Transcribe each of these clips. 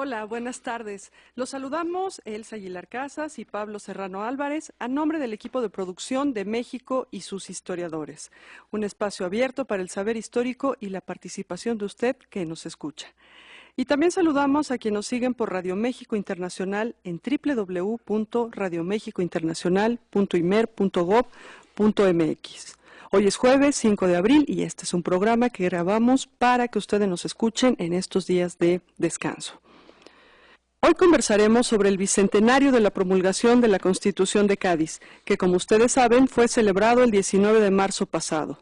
Hola, buenas tardes. Los saludamos Elsa Aguilar Casas y Pablo Serrano Álvarez a nombre del equipo de producción de México y sus historiadores. Un espacio abierto para el saber histórico y la participación de usted que nos escucha. Y también saludamos a quienes nos siguen por Radio México Internacional en www.radiomexicointernacional.imer.gov.mx. Hoy es jueves 5 de abril y este es un programa que grabamos para que ustedes nos escuchen en estos días de descanso. Hoy conversaremos sobre el bicentenario de la promulgación de la Constitución de Cádiz, que como ustedes saben fue celebrado el 19 de marzo pasado.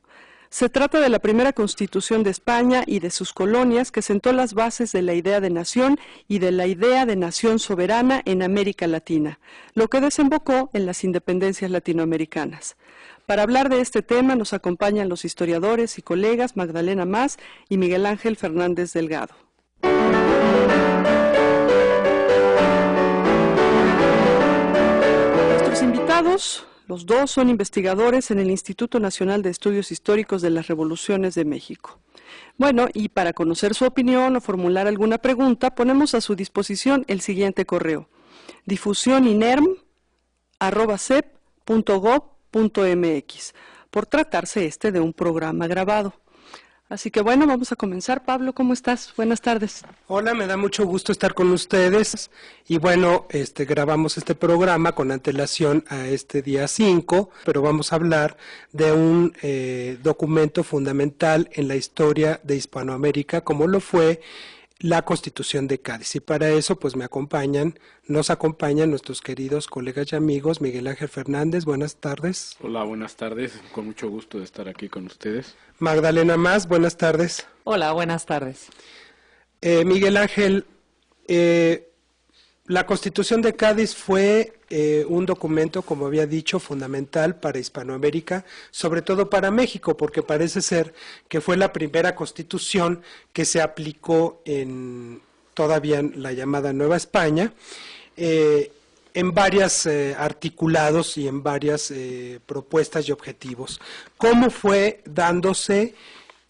Se trata de la primera Constitución de España y de sus colonias que sentó las bases de la idea de nación y de la idea de nación soberana en América Latina, lo que desembocó en las independencias latinoamericanas. Para hablar de este tema nos acompañan los historiadores y colegas Magdalena Mas y Miguel Ángel Fernández Delgado. Nuestros invitados, los dos son investigadores en el Instituto Nacional de Estudios Históricos de las Revoluciones de México. Bueno, y para conocer su opinión o formular alguna pregunta, ponemos a su disposición el siguiente correo: difusioninerm@cep.gov.mx, por tratarse de un programa grabado. Así que bueno, vamos a comenzar. Pablo, ¿cómo estás? Buenas tardes. Hola, me da mucho gusto estar con ustedes y bueno, grabamos este programa con antelación a este día 5, pero vamos a hablar de un documento fundamental en la historia de Hispanoamérica, como lo fue la Constitución de Cádiz. Y para eso pues nos acompañan nuestros queridos colegas y amigos. Miguel Ángel Fernández, buenas tardes. Hola, buenas tardes, con mucho gusto de estar aquí con ustedes. Magdalena Mas, buenas tardes. Hola, buenas tardes. Miguel Ángel, la Constitución de Cádiz fue un documento, como había dicho, fundamental para Hispanoamérica, sobre todo para México, porque parece ser que fue la primera Constitución que se aplicó todavía en la llamada Nueva España, en varios articulados y en varias propuestas y objetivos. ¿Cómo fue dándose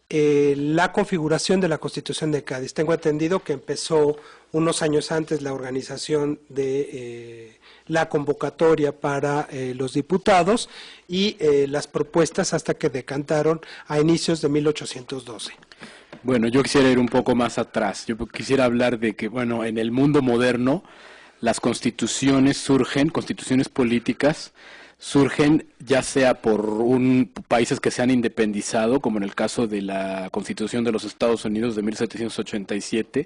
la configuración de la Constitución de Cádiz? Tengo entendido que empezó unos años antes la organización de la convocatoria para los diputados y las propuestas hasta que decantaron a inicios de 1812. Bueno, yo quisiera ir un poco más atrás. Yo quisiera hablar de que, bueno, en el mundo moderno las constituciones políticas surgen ya sea por países que se han independizado, como en el caso de la Constitución de los Estados Unidos de 1787,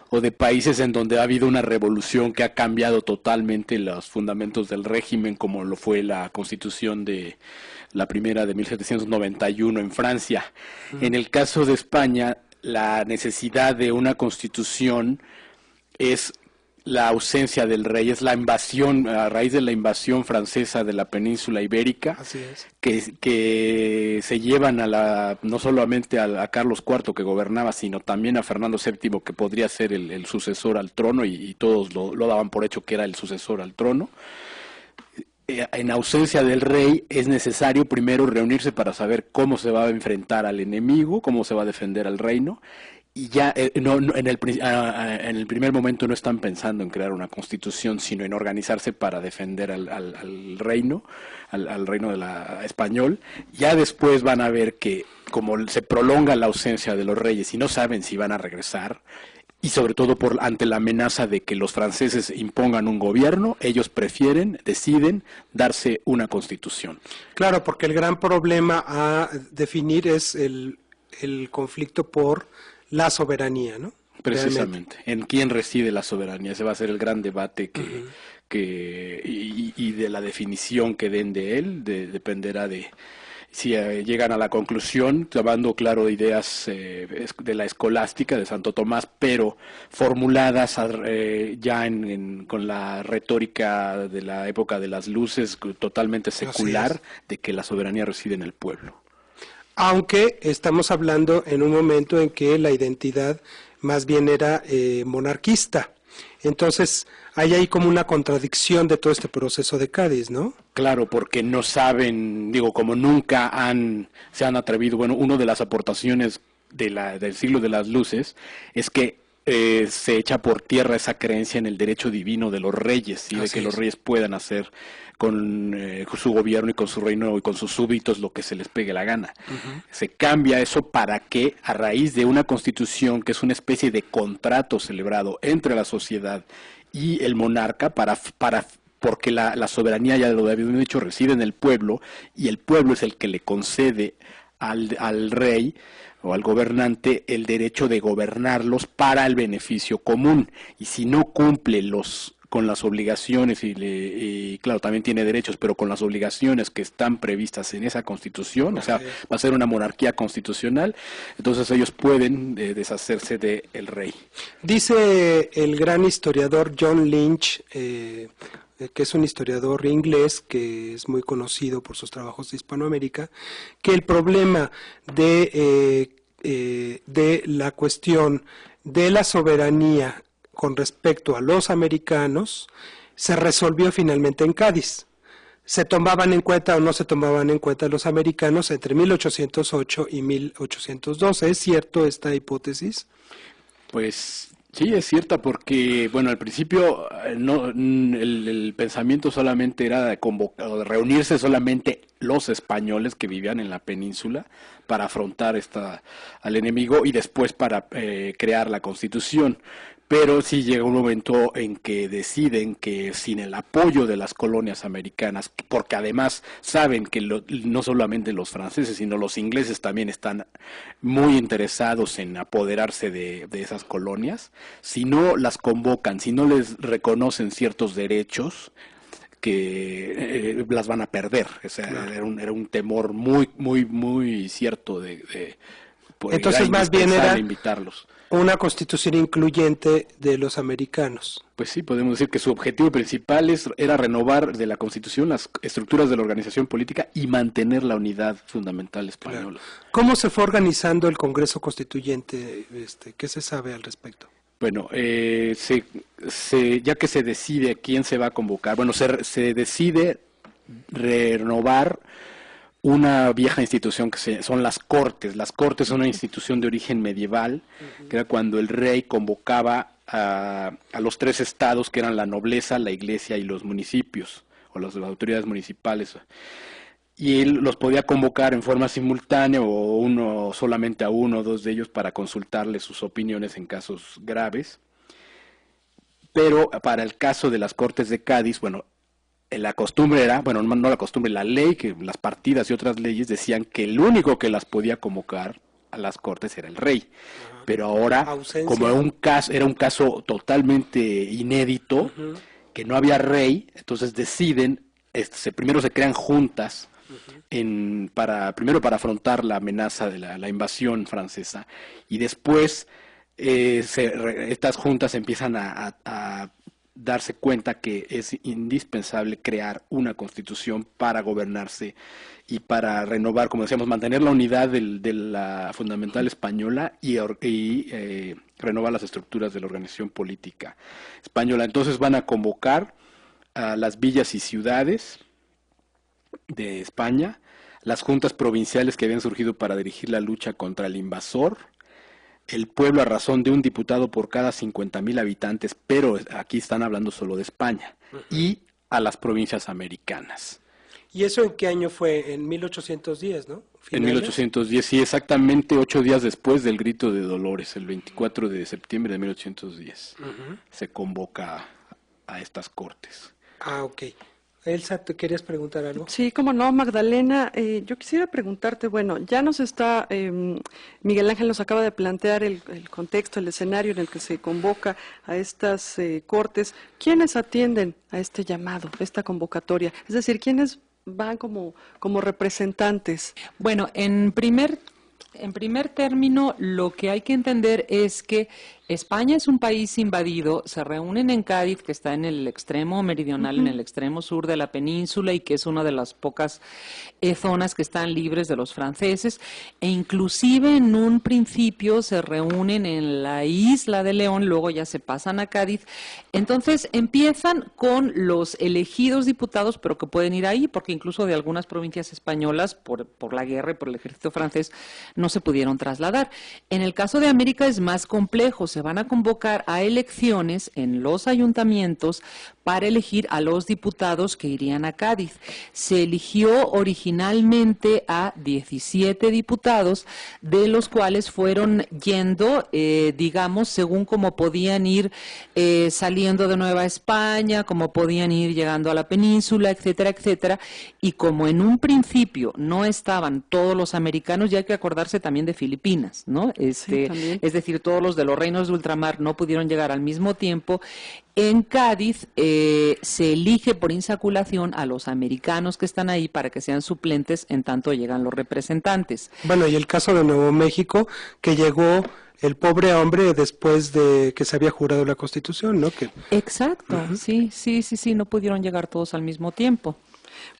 o de países en donde ha habido una revolución que ha cambiado totalmente los fundamentos del régimen, como lo fue la Constitución de la primera de 1791 en Francia. En el caso de España, la necesidad de una constitución es la ausencia del rey, es la invasión, a raíz de la invasión francesa de la península ibérica. Así es. que se llevan no solamente a Carlos IV que gobernaba, sino también a Fernando VII, que podría ser el sucesor al trono, y todos lo daban por hecho que era el sucesor al trono. En ausencia del rey es necesario primero reunirse para saber cómo se va a enfrentar al enemigo, cómo se va a defender al reino. Y ya en el primer momento no están pensando en crear una constitución, sino en organizarse para defender al reino, al reino español. Ya después van a ver que como se prolonga la ausencia de los reyes y no saben si van a regresar, y sobre todo ante la amenaza de que los franceses impongan un gobierno, ellos deciden darse una constitución. Claro, porque el gran problema a definir es el conflicto por la soberanía, ¿no? Precisamente, realmente. ¿En quién reside la soberanía? Ese va a ser el gran debate y de la definición que den de él, dependerá de si llegan a la conclusión, tomando claro ideas de la escolástica de Santo Tomás, pero formuladas ya con la retórica de la época de las luces, totalmente secular, de que la soberanía reside en el pueblo. Aunque estamos hablando en un momento en que la identidad más bien era monarquista. Entonces, hay ahí como una contradicción de todo este proceso de Cádiz, ¿no? Claro, porque no saben, como nunca se han atrevido. Bueno, una de las aportaciones del siglo de las luces es que se echa por tierra esa creencia en el derecho divino de los reyes y de que los reyes puedan hacer con su gobierno y con su reino y con sus súbditos lo que se les pegue la gana. Se cambia eso para que, a raíz de una constitución que es una especie de contrato celebrado entre la sociedad y el monarca, porque la soberanía, ya lo habíamos dicho, reside en el pueblo, y el pueblo es el que le concede al rey o al gobernante el derecho de gobernarlos para el beneficio común, y si no cumple con las obligaciones y claro, también tiene derechos, pero con las obligaciones que están previstas en esa constitución, o sea, va a ser una monarquía constitucional, entonces ellos pueden deshacerse del rey. Dice el gran historiador John Lynch, que es un historiador inglés que es muy conocido por sus trabajos de Hispanoamérica, que el problema de la cuestión de la soberanía con respecto a los americanos se resolvió finalmente en Cádiz. ¿Se tomaban en cuenta o no se tomaban en cuenta los americanos entre 1808 y 1812? ¿Es cierto esta hipótesis? Pues sí, es cierta porque, bueno, al principio el pensamiento solamente era de reunirse solamente los españoles que vivían en la península para afrontar al enemigo y después para crear la Constitución. Pero sí llega un momento en que deciden que sin el apoyo de las colonias americanas, porque además saben que no solamente los franceses, sino los ingleses también están muy interesados en apoderarse de esas colonias, si no las convocan, si no les reconocen ciertos derechos, que las van a perder. O sea, claro. era un temor muy, muy, muy cierto entonces más bien era invitarlos. Una constitución incluyente de los americanos. Pues sí, podemos decir que su objetivo principal era renovar de la Constitución las estructuras de la organización política y mantener la unidad fundamental española. Claro. ¿Cómo se fue organizando el Congreso Constituyente? ¿Qué se sabe al respecto? Bueno, ya que se decide quién se va a convocar, bueno, se decide renovar una vieja institución que son las Cortes. Las Cortes son una institución de origen medieval, que era cuando el rey convocaba a los tres estados, que eran la nobleza, la iglesia y los municipios, o las autoridades municipales. Y él los podía convocar en forma simultánea o solamente a uno o dos de ellos para consultarles sus opiniones en casos graves. Pero para el caso de las Cortes de Cádiz, bueno, la costumbre era, bueno, no la costumbre, la ley, que las partidas y otras leyes decían que el único que las podía convocar a las Cortes era el rey. Pero ahora, como era un caso totalmente inédito, que no había rey, entonces deciden, primero se crean juntas, primero para afrontar la amenaza de la invasión francesa, y después estas juntas empiezan a darse cuenta que es indispensable crear una constitución para gobernarse y para renovar, como decíamos, mantener la unidad de la fundamental española y renovar las estructuras de la organización política española. Entonces van a convocar a las villas y ciudades de España, las juntas provinciales que habían surgido para dirigir la lucha contra el invasor, el pueblo a razón de un diputado por cada 50,000 habitantes, pero aquí están hablando solo de España, y a las provincias americanas. ¿Y eso en qué año fue? En 1810, ¿no? ¿Finales? En 1810, sí, exactamente 8 días después del Grito de Dolores, el 24 de septiembre de 1810, se convoca a estas cortes. Ah, ok. Elsa, ¿te querías preguntar algo? Sí, cómo no, Magdalena. Yo quisiera preguntarte, bueno, ya nos está, Miguel Ángel nos acaba de plantear el contexto, el escenario en el que se convoca a estas cortes. ¿Quiénes atienden a este llamado, esta convocatoria? Es decir, ¿quiénes van como representantes? Bueno, en primer término, lo que hay que entender es que España es un país invadido, se reúnen en Cádiz, que está en el extremo meridional, en el extremo sur de la península y que es una de las pocas zonas que están libres de los franceses, e inclusive en un principio se reúnen en la isla de León, luego ya se pasan a Cádiz. Entonces empiezan con los elegidos diputados, pero que pueden ir ahí, porque incluso de algunas provincias españolas, por la guerra y por el ejército francés, no se pudieron trasladar. En el caso de América es más complejo, se se van a convocar a elecciones en los ayuntamientos para elegir a los diputados que irían a Cádiz. Se eligió originalmente a 17 diputados, de los cuales fueron yendo, digamos, según cómo podían ir saliendo de Nueva España, cómo podían ir llegando a la península, etcétera, etcétera. Y como en un principio no estaban todos los americanos, ya hay que acordarse también de Filipinas, ¿no? Sí, Es decir, todos los de los reinos de ultramar no pudieron llegar al mismo tiempo. En Cádiz se elige por insaculación a los americanos que están ahí para que sean suplentes en tanto llegan los representantes. Bueno, y el caso de Nuevo México, que llegó el pobre hombre después de que se había jurado la Constitución, ¿no? Exacto, sí, no pudieron llegar todos al mismo tiempo.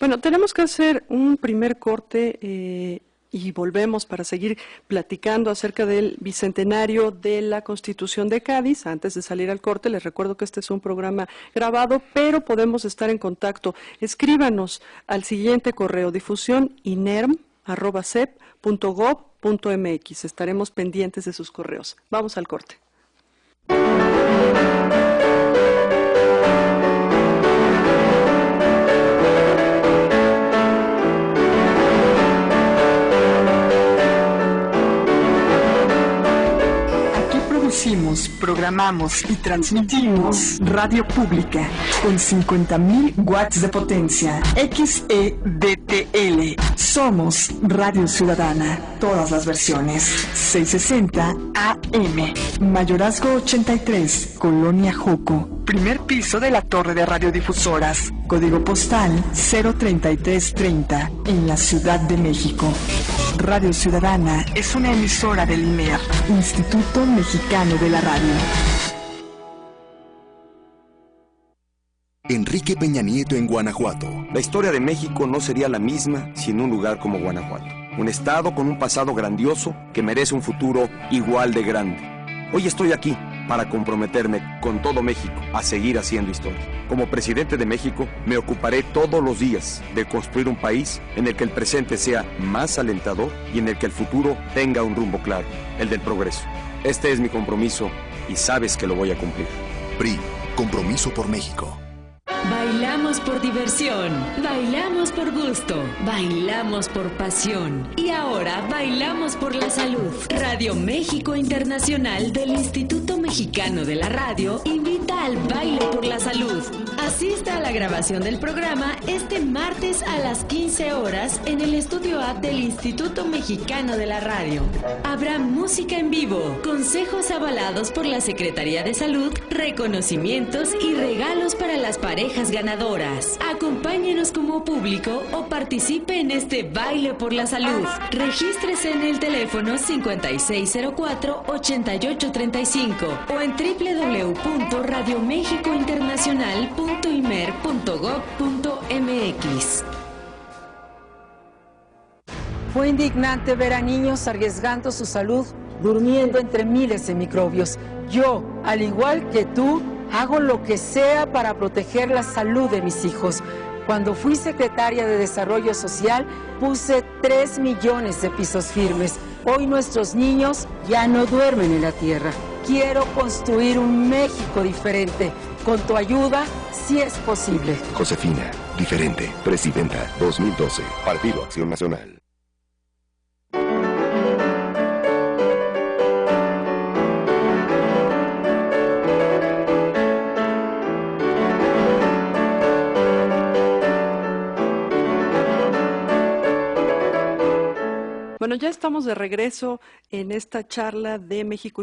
Bueno, tenemos que hacer un primer corte y volvemos para seguir platicando acerca del bicentenario de la Constitución de Cádiz. Antes de salir al corte, les recuerdo que este es un programa grabado, pero podemos estar en contacto. Escríbanos al siguiente correo: difusión@cep.gov.mx. Estaremos pendientes de sus correos. Vamos al corte. Producimos, programamos y transmitimos radio pública con 50.000 watts de potencia. XEDTL. Somos Radio Ciudadana. Todas las versiones. 660 AM. Mayorazgo 83, Colonia Joco. Primer piso de la torre de radiodifusoras. Código postal 03330 en la Ciudad de México. Radio Ciudadana es una emisora del IMER, Instituto Mexicano de la Radio. Enrique Peña Nieto en Guanajuato. La historia de México no sería la misma sin un lugar como Guanajuato. Un estado con un pasado grandioso que merece un futuro igual de grande. Hoy estoy aquí para comprometerme con todo México a seguir haciendo historia. Como presidente de México, me ocuparé todos los días de construir un país en el que el presente sea más alentador y en el que el futuro tenga un rumbo claro, el del progreso. Este es mi compromiso y sabes que lo voy a cumplir. PRI, Compromiso por México. Bailamos por diversión, bailamos por gusto, bailamos por pasión y ahora bailamos por la salud. Radio México Internacional del Instituto Mexicano de la Radio invita al baile por la salud. Asista a la grabación del programa este martes a las 15 horas en el Estudio A del Instituto Mexicano de la Radio. Habrá música en vivo, consejos avalados por la Secretaría de Salud, reconocimientos y regalos para las parejas ganadoras. Acompáñenos como público o participe en este baile por la salud. Regístrese en el teléfono 5604-8835 o en www.radiomexicointernacional.imer.gov.mx. Fue indignante ver a niños arriesgando su salud durmiendo entre miles de microbios. Yo, al igual que tú, hago lo que sea para proteger la salud de mis hijos. Cuando fui secretaria de Desarrollo Social, puse 3 millones de pisos firmes. Hoy nuestros niños ya no duermen en la tierra. Quiero construir un México diferente. Con tu ayuda, sí es posible. Josefina, diferente, presidenta 2012, Partido Acción Nacional. Bueno, ya estamos de regreso en esta charla de México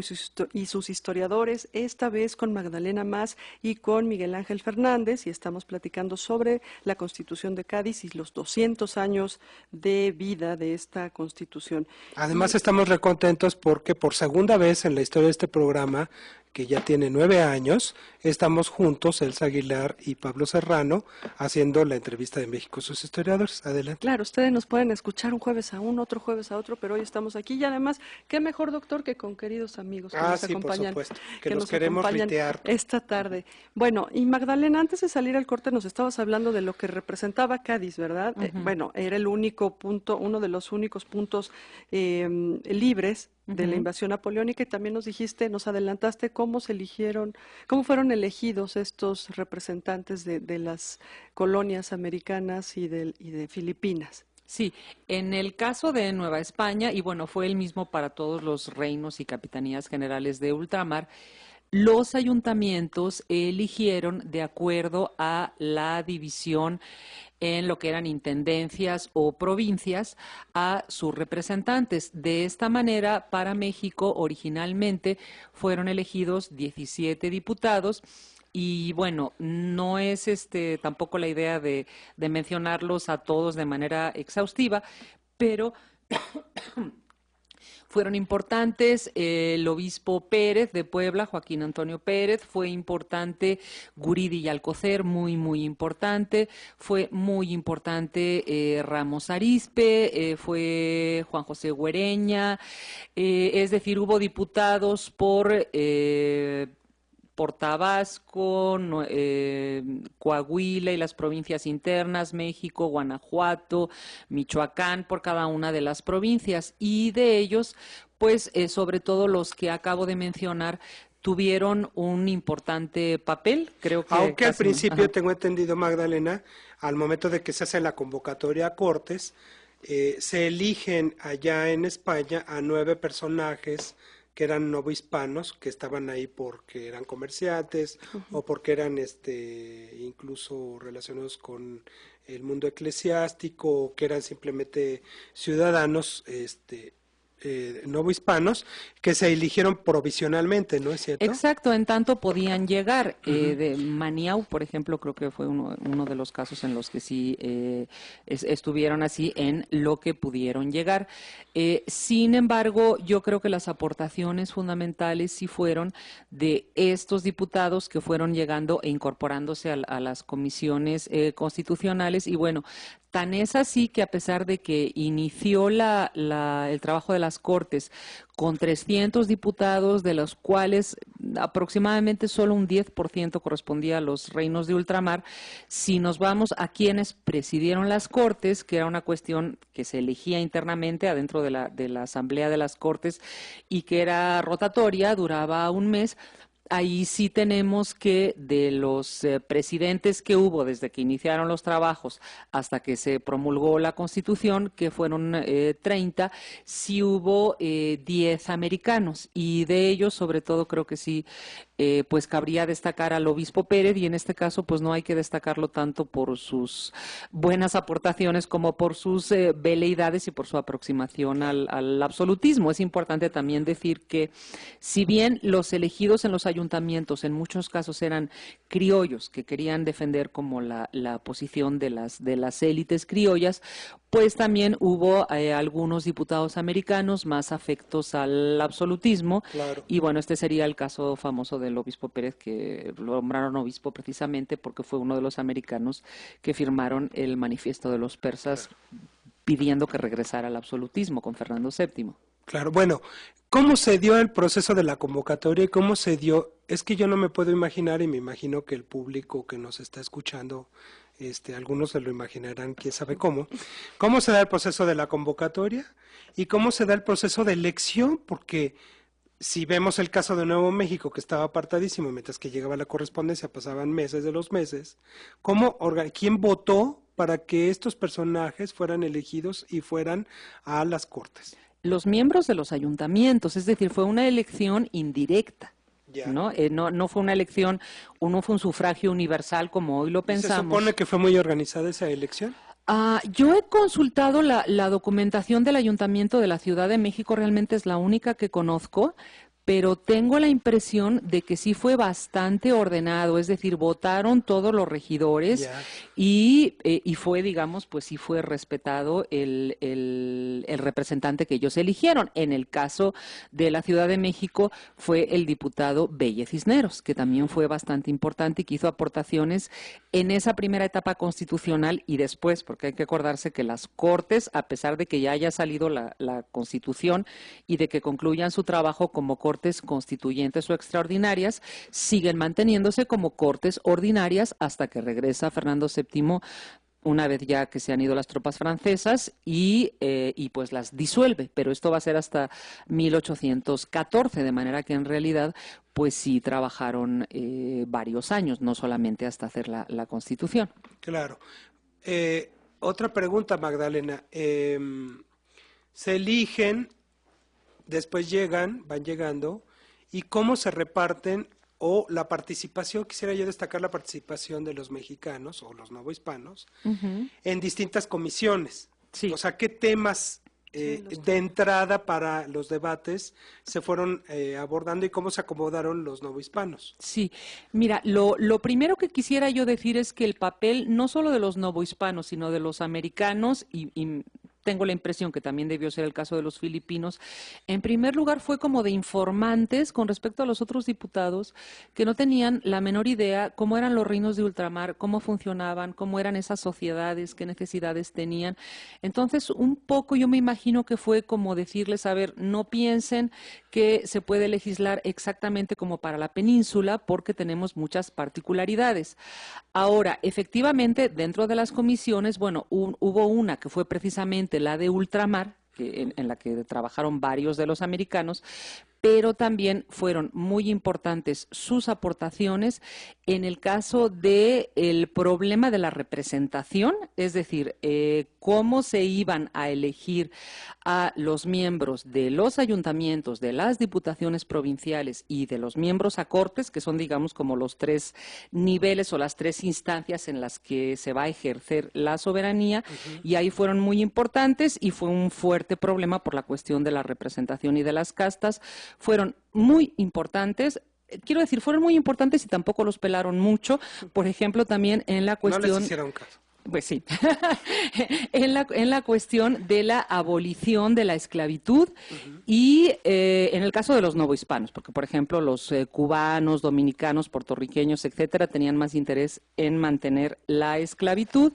y sus historiadores, esta vez con Magdalena Mas y con Miguel Ángel Fernández, y estamos platicando sobre la Constitución de Cádiz y los 200 años de vida de esta Constitución. Además, estamos recontentos porque por segunda vez en la historia de este programa, que ya tiene 9 años, estamos juntos, Elsa Aguilar y Pablo Serrano, haciendo la entrevista de México y sus historiadores. Adelante. Claro, ustedes nos pueden escuchar un jueves a uno, otro jueves a otro, pero hoy estamos aquí y además, qué mejor, doctor, que con queridos amigos que nos acompañan. Por supuesto, que nos queremos ritear esta tarde. Bueno, y Magdalena, antes de salir al corte nos estabas hablando de lo que representaba Cádiz, ¿verdad? Bueno, era el único punto, uno de los únicos puntos libres de la invasión napoleónica, y también nos dijiste, nos adelantaste cómo cómo fueron elegidos estos representantes de las colonias americanas y de Filipinas. Sí, en el caso de Nueva España, y bueno, fue el mismo para todos los reinos y capitanías generales de ultramar, los ayuntamientos eligieron de acuerdo a la división en lo que eran intendencias o provincias a sus representantes. De esta manera, para México originalmente fueron elegidos 17 diputados. Y bueno, no es tampoco la idea de mencionarlos a todos de manera exhaustiva, pero fueron importantes. El obispo Pérez de Puebla, Joaquín Antonio Pérez, fue importante. Guridi y Alcocer, muy, muy importante. Fue muy importante Ramos Arizpe, fue Juan José Güereña. Es decir, hubo diputados por Tabasco, Coahuila y las provincias internas, México, Guanajuato, Michoacán, por cada una de las provincias. Y de ellos, pues, sobre todo los que acabo de mencionar, tuvieron un importante papel, creo que... Aunque al principio, tengo entendido, Magdalena, al momento de que se hace la convocatoria a Cortes, se eligen allá en España a 9 personajes que eran novohispanos, que estaban ahí porque eran comerciantes o porque eran incluso relacionados con el mundo eclesiástico, o que eran simplemente ciudadanos novohispanos, que se eligieron provisionalmente, ¿no es cierto? Exacto, en tanto podían llegar. De Maniau, por ejemplo, creo que fue uno de los casos en los que sí estuvieron así, en lo que pudieron llegar. Sin embargo, yo creo que las aportaciones fundamentales sí fueron de estos diputados que fueron llegando e incorporándose a las comisiones constitucionales. Y bueno, tan es así que, a pesar de que inició el trabajo de las Cortes con 300 diputados, de los cuales aproximadamente solo un 10% correspondía a los reinos de ultramar, si nos vamos a quienes presidieron las Cortes, que era una cuestión que se elegía internamente adentro de la Asamblea de las Cortes y que era rotatoria, duraba un mes. Ahí sí tenemos que de los presidentes que hubo desde que iniciaron los trabajos hasta que se promulgó la Constitución, que fueron 30, sí hubo 10 americanos, y de ellos sobre todo creo que sí pues cabría destacar al obispo Pérez, y en este caso pues no hay que destacarlo tanto por sus buenas aportaciones como por sus veleidades y por su aproximación al absolutismo. Es importante también decir que si bien los elegidos en los ayuntamientos en muchos casos eran criollos que querían defender como la posición de las élites criollas, pues también hubo algunos diputados americanos más afectos al absolutismo. Claro. Y bueno, este sería el caso famoso del obispo Pérez, que lo nombraron obispo precisamente porque fue uno de los americanos que firmaron el manifiesto de los persas, claro, pidiendo que regresara al absolutismo con Fernando VII. Claro, bueno, ¿cómo se dio el proceso de la convocatoria y cómo se dio? Es que yo no me puedo imaginar, y me imagino que el público que nos está escuchando, algunos se lo imaginarán, quién sabe cómo se da el proceso de la convocatoria y cómo se da el proceso de elección, porque si vemos el caso de Nuevo México, que estaba apartadísimo, mientras que llegaba la correspondencia pasaban meses de los meses, ¿quién votó para que estos personajes fueran elegidos y fueran a las Cortes? Los miembros de los ayuntamientos, es decir, fue una elección indirecta. ¿No? No fue una elección, no fue un sufragio universal como hoy lo pensamos. ¿Se supone que fue muy organizada esa elección? Yo he consultado la documentación del Ayuntamiento de la Ciudad de México, realmente es la única que conozco, pero tengo la impresión de que sí fue bastante ordenado, es decir, votaron todos los regidores y fue, digamos, pues sí fue respetado el representante que ellos eligieron. En el caso de la Ciudad de México fue el diputado Belle Cisneros, que también fue bastante importante y que hizo aportaciones en esa primera etapa constitucional y después, porque hay que acordarse que las Cortes, a pesar de que ya haya salido la Constitución y de que concluyan su trabajo como Cortes constituyentes o extraordinarias, siguen manteniéndose como Cortes ordinarias hasta que regresa Fernando VII una vez ya que se han ido las tropas francesas y pues las disuelve, pero esto va a ser hasta 1814, de manera que en realidad pues sí trabajaron varios años, no solamente hasta hacer la Constitución. Claro. Otra pregunta, Magdalena. Se eligen, después van llegando, ¿y cómo se reparten? O la participación, quisiera yo destacar la participación de los mexicanos o los novohispanos en distintas comisiones. Sí. O sea, ¿qué temas de entrada para los debates se fueron abordando y cómo se acomodaron los novohispanos? Sí, mira, lo primero que quisiera yo decir es que el papel no solo de los novohispanos, sino de los americanos y tengo la impresión que también debió ser el caso de los filipinos, en primer lugar fue como de informantes con respecto a los otros diputados que no tenían la menor idea cómo eran los reinos de ultramar, cómo funcionaban, cómo eran esas sociedades, qué necesidades tenían. Entonces, un poco yo me imagino que fue como decirles, a ver, no piensen que se puede legislar exactamente como para la península porque tenemos muchas particularidades. Ahora, efectivamente, dentro de las comisiones, bueno, hubo una que fue precisamente la de ultramar, en la que trabajaron varios de los americanos, pero también fueron muy importantes sus aportaciones en el caso del problema de la representación, es decir, cómo se iban a elegir a los miembros de los ayuntamientos, de las diputaciones provinciales y de los miembros a cortes, que son, digamos, como los tres niveles o las tres instancias en las que se va a ejercer la soberanía, y ahí fueron muy importantes y fue un fuerte problema por la cuestión de la representación y de las castas. Fueron muy importantes. Quiero decir, fueron muy importantes y tampoco los pelaron mucho. Por ejemplo, también en la cuestión... No les hicieron caso. Pues sí, en la cuestión de la abolición de la esclavitud y en el caso de los novohispanos, porque por ejemplo los cubanos, dominicanos, puertorriqueños, etcétera, tenían más interés en mantener la esclavitud.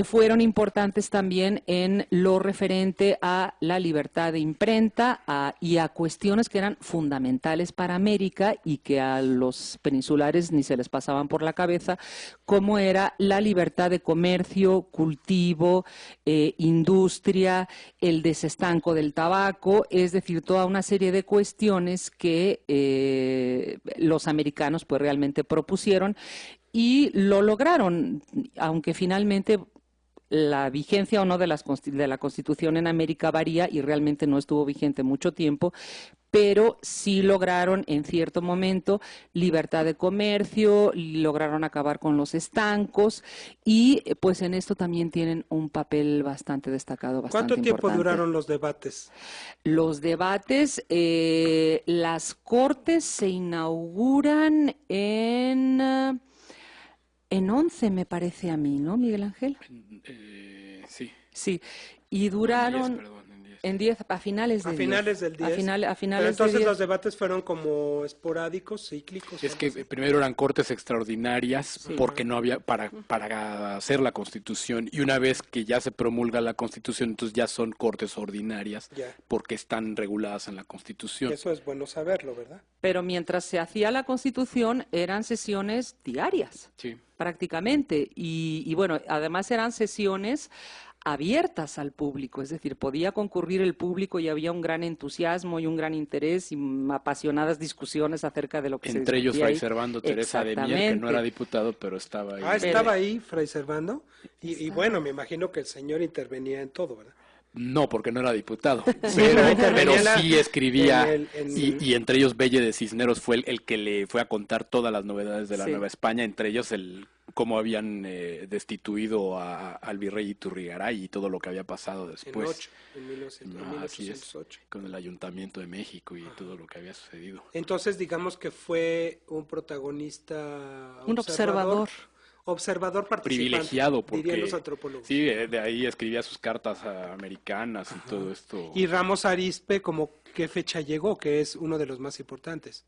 Fueron importantes también en lo referente a la libertad de imprenta y a cuestiones que eran fundamentales para América y que a los peninsulares ni se les pasaban por la cabeza, como era la libertad de comercio, cultivo, industria, el desestanco del tabaco, es decir, toda una serie de cuestiones que los americanos pues realmente propusieron y lo lograron, aunque finalmente la vigencia o no de la Constitución en América varía y realmente no estuvo vigente mucho tiempo, pero sí lograron en cierto momento libertad de comercio, lograron acabar con los estancos y pues en esto también tienen un papel bastante destacado, bastante importante. ¿Cuánto tiempo duraron los debates? Los debates, las cortes se inauguran en 11, me parece a mí, ¿no, Miguel Ángel? Sí. Sí, y duraron... En 10, a finales del 10. A finales del 10. A finales Pero entonces del 10. los debates fueron como esporádicos, cíclicos. Es que primero eran cortes extraordinarias Sí. porque no había para hacer la Constitución, y una vez que ya se promulga la Constitución, entonces ya son cortes ordinarias Ya. porque están reguladas en la Constitución. Eso es bueno saberlo, ¿verdad? Pero mientras se hacía la Constitución eran sesiones diarias, Sí. prácticamente. Y bueno, además eran sesiones abiertas al público, es decir, podía concurrir el público y había un gran entusiasmo y un gran interés y apasionadas discusiones acerca de lo que se Entre ellos discutía Fray ahí. Servando Teresa de Mier, que no Exactamente. era diputado, pero estaba ahí. Ah, estaba ahí Fray Servando. Y bueno, me imagino que el señor intervenía en todo, ¿verdad? No, porque no era diputado, pero pero intervenía sí escribía, en y entre ellos Belle de Cisneros fue el que le fue a contar todas las novedades de la Sí. Nueva España, entre ellos cómo habían destituido al virrey Iturrigaray y todo lo que había pasado después. En 1808, con el Ayuntamiento de México y todo lo que había sucedido. Entonces, digamos que fue un protagonista... Un observador. Observador participante, Privilegiado, dirían los porque antropólogos. sí, de ahí escribía sus cartas americanas y todo esto. Y Ramos Arizpe, ¿como qué fecha llegó? Que es uno de los más importantes.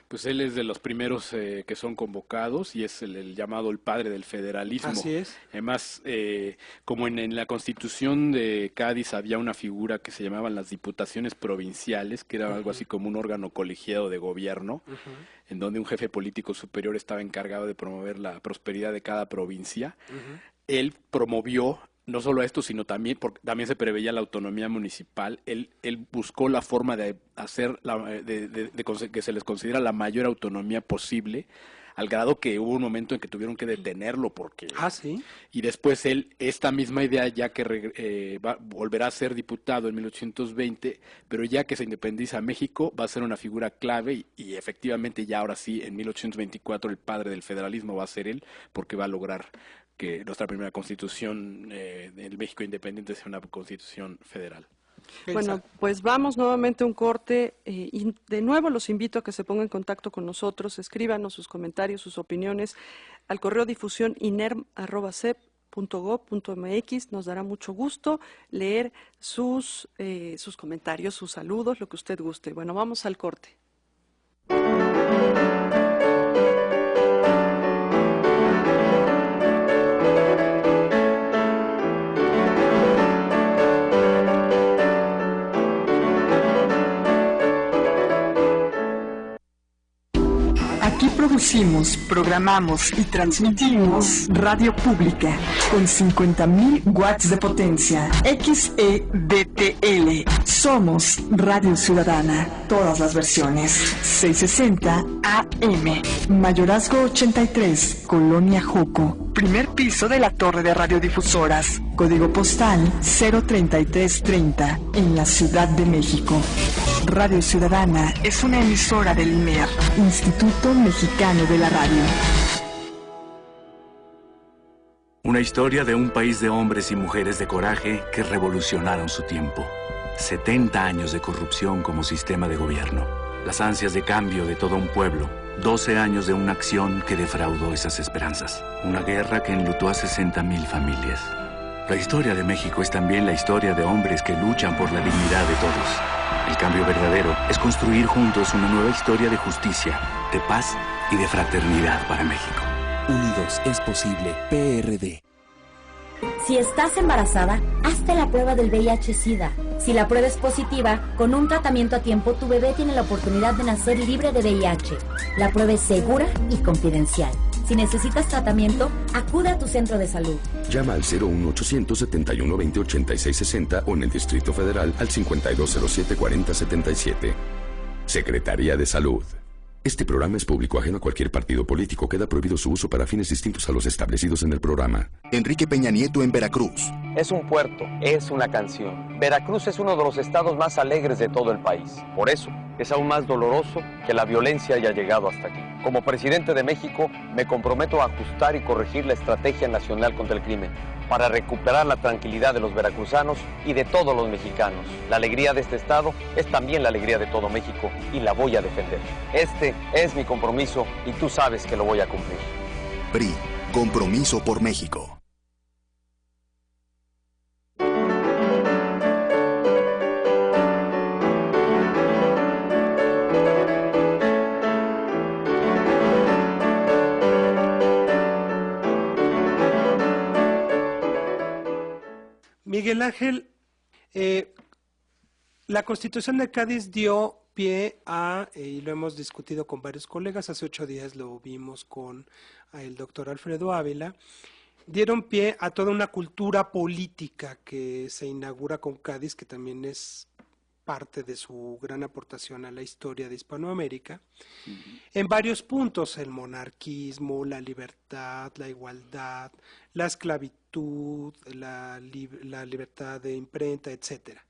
Pues él es de los primeros que son convocados y es el llamado el padre del federalismo. Así es. Además, como en la Constitución de Cádiz había una figura que se llamaban las diputaciones provinciales, que era algo así como un órgano colegiado de gobierno, en donde un jefe político superior estaba encargado de promover la prosperidad de cada provincia. él promovió no solo esto, sino también, porque también se preveía la autonomía municipal. Él buscó la forma de hacer que se les considera la mayor autonomía posible, al grado que hubo un momento en que tuvieron que detenerlo porque... Ah, sí. Y después él, esta misma idea, ya que volverá a ser diputado en 1820, pero ya que se independiza México, va a ser una figura clave y efectivamente ya ahora sí, en 1824, el padre del federalismo va a ser él, porque va a lograr que nuestra primera constitución del México independiente sea una constitución federal. Bueno, pues vamos nuevamente a un corte y de nuevo los invito a que se pongan en contacto con nosotros, escríbanos sus comentarios, sus opiniones al correo difusión inerm@cep.gov.mx. Nos dará mucho gusto leer sus comentarios, sus saludos, lo que usted guste. Bueno, vamos al corte. Aquí producimos, programamos y transmitimos radio pública con 50.000 watts de potencia. XEDTL. Somos Radio Ciudadana. Todas las versiones. 660 AM. Mayorazgo 83. Colonia Joco. Primer piso de la torre de radiodifusoras. Código postal 03330 en la Ciudad de México. Radio Ciudadana es una emisora del INER, Instituto Mexicano de la Radio. Una historia de un país de hombres y mujeres de coraje que revolucionaron su tiempo. 70 años de corrupción como sistema de gobierno. Las ansias de cambio de todo un pueblo. 12 años de una acción que defraudó esas esperanzas. Una guerra que enlutó a 60.000 familias. La historia de México es también la historia de hombres que luchan por la dignidad de todos. El cambio verdadero es construir juntos una nueva historia de justicia, de paz y de fraternidad para México. Unidos es posible. PRD. Si estás embarazada, hazte la prueba del VIH-Sida. Si la prueba es positiva, con un tratamiento a tiempo, tu bebé tiene la oportunidad de nacer libre de VIH. La prueba es segura y confidencial. Si necesitas tratamiento, acude a tu centro de salud. Llama al 01800 71 20 86 60 o en el Distrito Federal al 5207 40 77. Secretaría de Salud. Este programa es público ajeno a cualquier partido político. Queda prohibido su uso para fines distintos a los establecidos en el programa. Enrique Peña Nieto en Veracruz. Es un puerto, es una canción. Veracruz es uno de los estados más alegres de todo el país. Por eso, es aún más doloroso que la violencia haya llegado hasta aquí. Como presidente de México, me comprometo a ajustar y corregir la estrategia nacional contra el crimen para recuperar la tranquilidad de los veracruzanos y de todos los mexicanos. La alegría de este estado es también la alegría de todo México y la voy a defender. Este es mi compromiso y tú sabes que lo voy a cumplir. PRI, Compromiso por México. Miguel Ángel, la Constitución de Cádiz dio pie a, y lo hemos discutido con varios colegas, hace 8 días lo vimos con el doctor Alfredo Ávila, dieron pie a toda una cultura política que se inaugura con Cádiz, que también es parte de su gran aportación a la historia de Hispanoamérica, en varios puntos: el monarquismo, la libertad, la igualdad, la esclavitud, la libertad de imprenta, etcétera.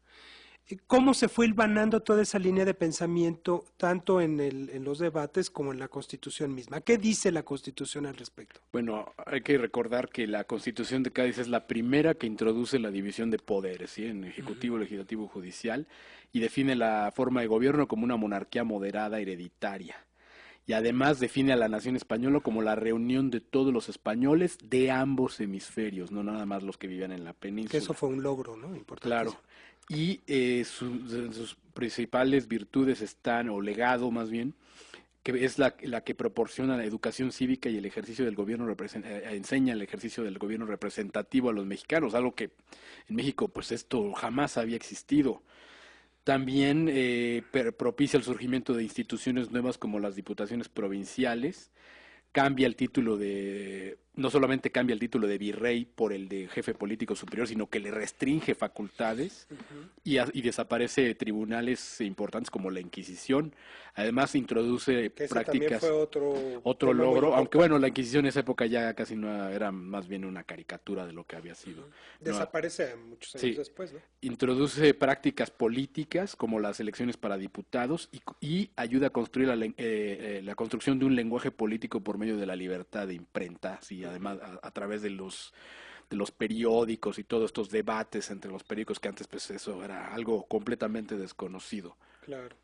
¿Cómo se fue hilvanando toda esa línea de pensamiento, tanto en los debates como en la Constitución misma? ¿Qué dice la Constitución al respecto? Bueno, hay que recordar que la Constitución de Cádiz es la primera que introduce la división de poderes, ¿sí?, en Ejecutivo, Legislativo, Judicial, y define la forma de gobierno como una monarquía moderada hereditaria. Y además define a la nación española como la reunión de todos los españoles de ambos hemisferios, no nada más los que vivían en la península. Que eso fue un logro, ¿no? Importante. Claro. Y sus principales virtudes están, o legado más bien, que es la que proporciona la educación cívica y el ejercicio del gobierno, enseña el ejercicio del gobierno representativo a los mexicanos, algo que en México pues esto jamás había existido. También propicia el surgimiento de instituciones nuevas como las diputaciones provinciales, cambia el título de no solamente cambia el título de virrey por el de jefe político superior, sino que le restringe facultades y desaparece tribunales importantes como la Inquisición. Además introduce que ese prácticas... también fue otro logro, aunque bueno, la Inquisición en esa época ya casi no era, más bien una caricatura de lo que había sido. Desaparece muchos años después, ¿no? Introduce prácticas políticas como las elecciones para diputados y ayuda a construir la construcción de un lenguaje político por medio de la libertad de imprenta, y además a través de los periódicos y todos estos debates entre los periódicos, que antes pues eso era algo completamente desconocido. Claro.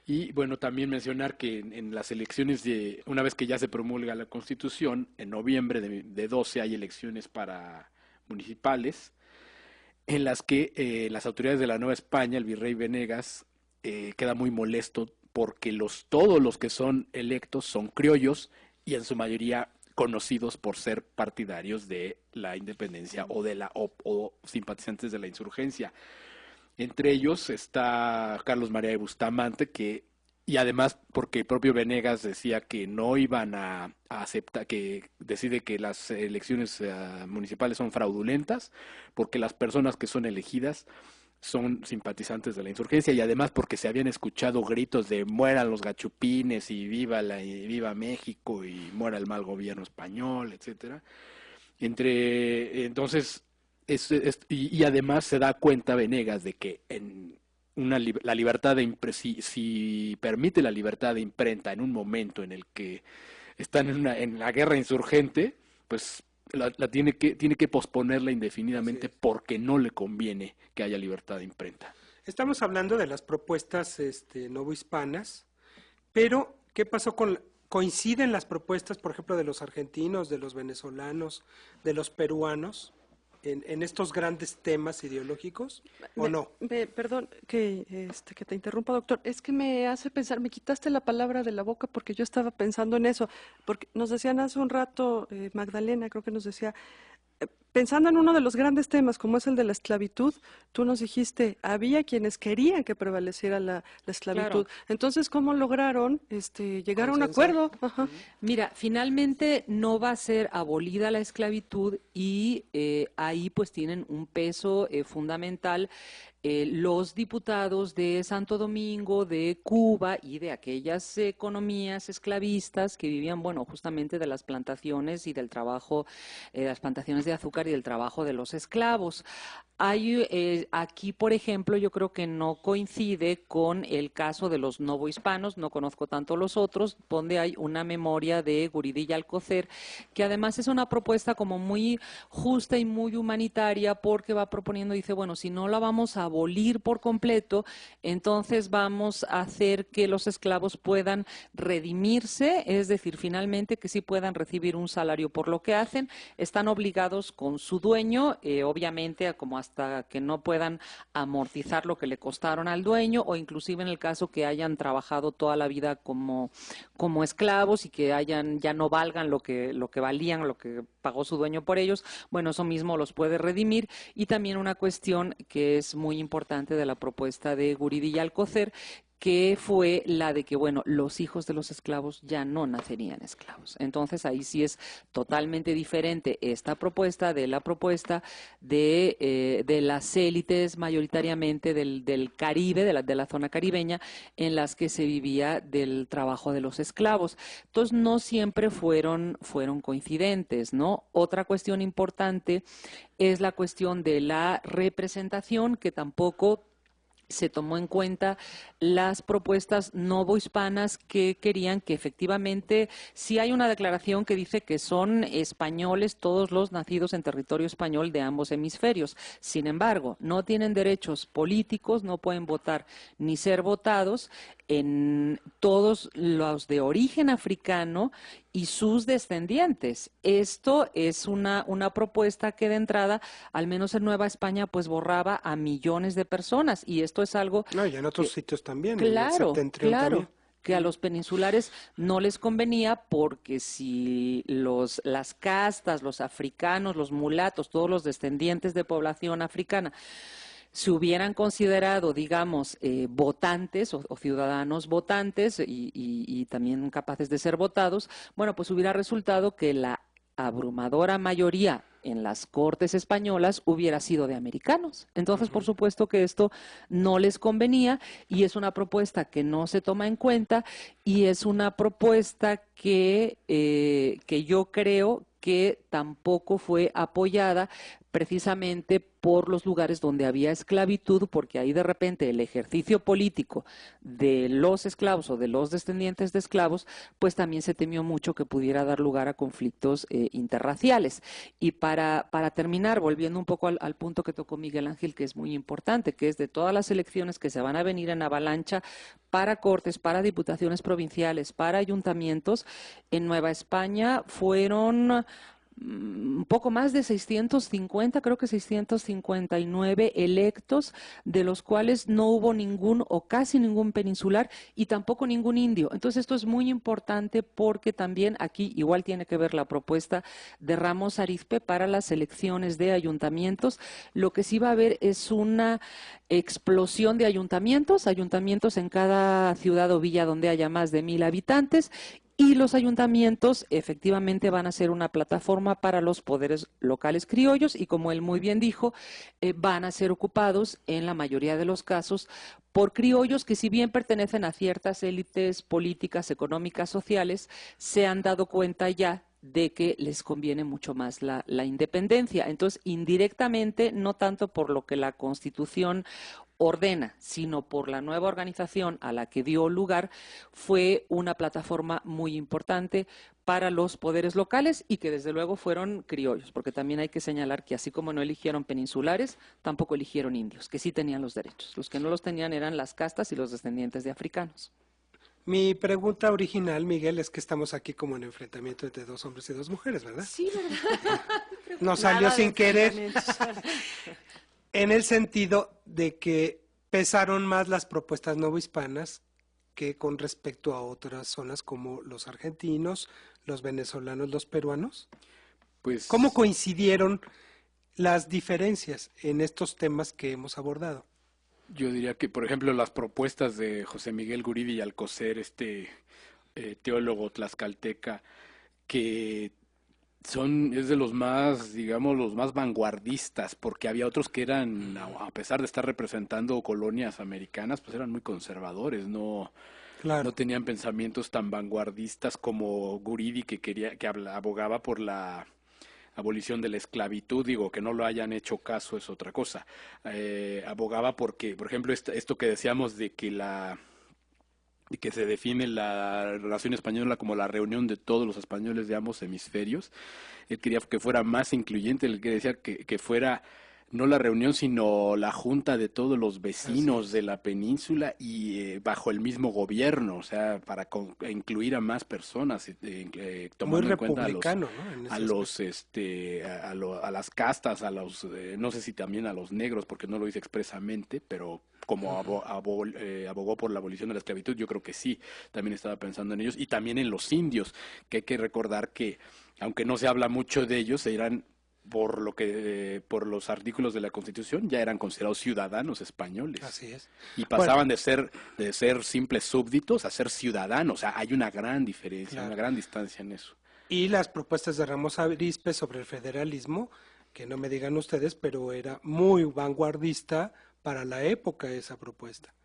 Y bueno, también mencionar que en las elecciones una vez que ya se promulga la Constitución, en noviembre de 12 hay elecciones para municipales, en las que las autoridades de la Nueva España, el virrey Venegas, queda muy molesto porque todos los que son electos son criollos y en su mayoría conocidos por ser partidarios de la independencia o simpatizantes de la insurgencia. Entre ellos está Carlos María de Bustamante, y además porque el propio Venegas decía que no iban a aceptar, que decide que las elecciones municipales son fraudulentas, porque las personas que son elegidas son simpatizantes de la insurgencia, y además porque se habían escuchado gritos de mueran los gachupines y viva México y muera el mal gobierno español, etcétera. Entonces y además se da cuenta Venegas de que la libertad si permite la libertad de imprenta en un momento en el que están en la guerra insurgente, pues tiene que posponerla indefinidamente porque no le conviene que haya libertad de imprenta. Estamos hablando de las propuestas novohispanas, pero ¿qué pasó coinciden las propuestas, por ejemplo, de los argentinos, de los venezolanos, de los peruanos en estos grandes temas ideológicos o no? Perdón que te interrumpa, doctor. Es que me hace pensar, me quitaste la palabra de la boca porque yo estaba pensando en eso. Porque nos decían hace un rato, Magdalena, creo que nos decía, pensando en uno de los grandes temas como es el de la esclavitud, tú nos dijiste, había quienes querían que prevaleciera la esclavitud. Claro. Entonces, ¿cómo lograron llegar a un acuerdo? Ajá. Mira, finalmente no va a ser abolida la esclavitud y ahí pues tienen un peso fundamental los diputados de Santo Domingo, de Cuba y de aquellas economías esclavistas que vivían, bueno, justamente de las plantaciones y del trabajo, las plantaciones de azúcar y del trabajo de los esclavos. Hay aquí, por ejemplo, yo creo que no coincide con el caso de los novohispanos, no conozco tanto los otros, donde hay una memoria de Guridi y Alcocer, que además es una propuesta como muy justa y muy humanitaria, porque va proponiendo, dice, bueno, si no la vamos a abolir por completo, entonces vamos a hacer que los esclavos puedan redimirse, es decir, finalmente que sí puedan recibir un salario por lo que hacen, están obligados con su dueño, obviamente, como hasta que no puedan amortizar lo que le costaron al dueño, o inclusive en el caso que hayan trabajado toda la vida como esclavos y que ya no valgan lo que valían, lo que pagó su dueño por ellos, bueno, eso mismo los puede redimir. Y también una cuestión que es muy importante de la propuesta de Guridi y Alcocer, que fue la de que, bueno, los hijos de los esclavos ya no nacerían esclavos. Entonces, ahí sí es totalmente diferente esta propuesta de la propuesta de las élites mayoritariamente del Caribe, de la zona caribeña, en las que se vivía del trabajo de los esclavos. Entonces, no siempre fueron coincidentes, ¿no? Otra cuestión importante es la cuestión de la representación, que tampoco se tomó en cuenta las propuestas novohispanas que querían que efectivamente, sí hay una declaración que dice que son españoles todos los nacidos en territorio español de ambos hemisferios. Sin embargo, no tienen derechos políticos, no pueden votar ni ser votados en todos los de origen africano y sus descendientes. Esto es una propuesta que de entrada, al menos en Nueva España, pues borraba a millones de personas, y esto es algo... No, y en otros sitios también. Claro, claro. También. Que a los peninsulares no les convenía, porque si las castas, los africanos, los mulatos, todos los descendientes de población africana se hubieran considerado, digamos, votantes o ciudadanos votantes y también capaces de ser votados, bueno, pues hubiera resultado que la abrumadora mayoría en las Cortes españolas hubiera sido de americanos. Entonces, por supuesto que esto no les convenía y es una propuesta que no se toma en cuenta y es una propuesta que yo creo que tampoco fue apoyada precisamente por los lugares donde había esclavitud, porque ahí de repente el ejercicio político de los esclavos o de los descendientes de esclavos, pues también se temió mucho que pudiera dar lugar a conflictos interraciales. Y para terminar, volviendo un poco al punto que tocó Miguel Ángel, que es muy importante, que es de todas las elecciones que se van a venir en avalancha para cortes, para diputaciones provinciales, para ayuntamientos, en Nueva España fueron un poco más de 650, creo que 659 electos, de los cuales no hubo ningún o casi ningún peninsular y tampoco ningún indio. Entonces esto es muy importante porque también aquí igual tiene que ver la propuesta de Ramos Arizpe para las elecciones de ayuntamientos. Lo que sí va a haber es una explosión de ayuntamientos en cada ciudad o villa donde haya más de 1,000 habitantes. Y los ayuntamientos efectivamente van a ser una plataforma para los poderes locales criollos y, como él muy bien dijo, van a ser ocupados en la mayoría de los casos por criollos que, si bien pertenecen a ciertas élites políticas, económicas, sociales, se han dado cuenta ya de que les conviene mucho más la independencia. Entonces, indirectamente, no tanto por lo que la Constitución ordena, sino por la nueva organización a la que dio lugar, fue una plataforma muy importante para los poderes locales y que desde luego fueron criollos, porque también hay que señalar que así como no eligieron peninsulares, tampoco eligieron indios, que sí tenían los derechos. Los que no los tenían eran las castas y los descendientes de africanos. Mi pregunta original, Miguel, es que estamos aquí como en enfrentamiento entre 2 hombres y 2 mujeres, ¿verdad? Sí, ¿verdad? Nos salió sin querer. En el sentido de que pesaron más las propuestas novohispanas que con respecto a otras zonas como los argentinos, los venezolanos, los peruanos. Pues, ¿cómo coincidieron las diferencias en estos temas que hemos abordado? Yo diría que, por ejemplo, las propuestas de José Miguel Guridi y Alcocer, teólogo tlaxcalteca, que es de los más, digamos, los más vanguardistas, porque había otros que eran, a pesar de estar representando colonias americanas, pues eran muy conservadores, no tenían pensamientos tan vanguardistas como Guridi, que abogaba por la abolición de la esclavitud. Digo, que no lo hayan hecho caso es otra cosa. Abogaba porque, por ejemplo, esto que decíamos de que se define la relación española como la reunión de todos los españoles de ambos hemisferios. Él quería que fuera más incluyente, él decía que fuera no la reunión, sino la junta de todos los vecinos de la península y bajo el mismo gobierno, o sea, para incluir a más personas, tomando en cuenta a las castas, no sé si también a los negros, porque no lo dice expresamente, pero como abogó por la abolición de la esclavitud, yo creo que sí, también estaba pensando en ellos, y también en los indios, que hay que recordar que, aunque no se habla mucho de ellos, eran, por los artículos de la Constitución, ya eran considerados ciudadanos españoles. Así es. Y pasaban de ser simples súbditos a ser ciudadanos. O sea, hay una gran diferencia, una gran distancia en eso. Y las propuestas de Ramos Arizpe sobre el federalismo, que no me digan ustedes, pero era muy vanguardista para la época esa propuesta.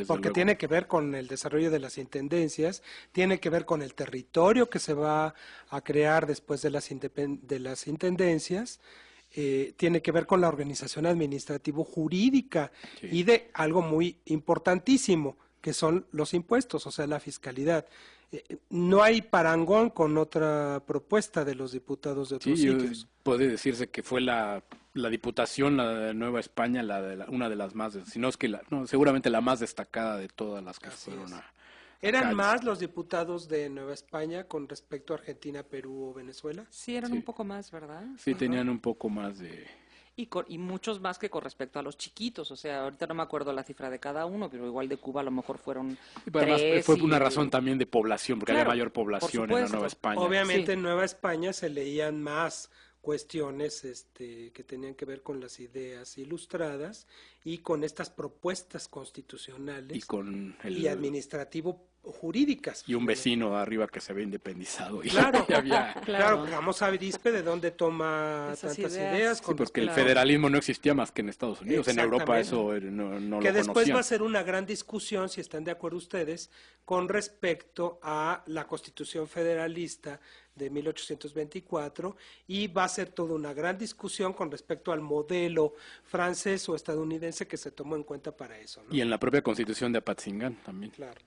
Porque tiene que ver con el desarrollo de las intendencias, tiene que ver con el territorio que se va a crear después de las intendencias, tiene que ver con la organización administrativo-jurídica y de algo muy importantísimo, que son los impuestos, o sea, la fiscalidad. No hay parangón con otra propuesta de los diputados de otros sitios. Puede decirse que fue la Diputación, la de Nueva España, una de las más, si no es que seguramente la más destacada de todas las que fueron ¿Eran más los diputados de Nueva España con respecto a Argentina, Perú o Venezuela? Sí, eran un poco más, ¿verdad? Sí, tenían un poco más de... Y muchos más que con respecto a los chiquitos, o sea, ahorita no me acuerdo la cifra de cada uno, pero igual de Cuba a lo mejor fueron además, fue una razón también de población, porque había mayor población en la Nueva España. Obviamente en Nueva España se leían más cuestiones que tenían que ver con las ideas ilustradas y con estas propuestas constitucionales y administrativo jurídicas. Y un vecino arriba que se había independizado. Y Claro, había... claro, Ramos Arizpe, ¿de dónde toma Esas tantas ideas? ideas? Sí, porque el federalismo no existía más que en Estados Unidos. En Europa eso no que lo después conocían. va a ser una gran discusión, si están de acuerdo ustedes, con respecto a la Constitución Federalista de 1824, y va a ser toda una gran discusión con respecto al modelo francés o estadounidense que se tomó en cuenta para eso, ¿no? Y en la propia Constitución de Apatzingán también. Claro.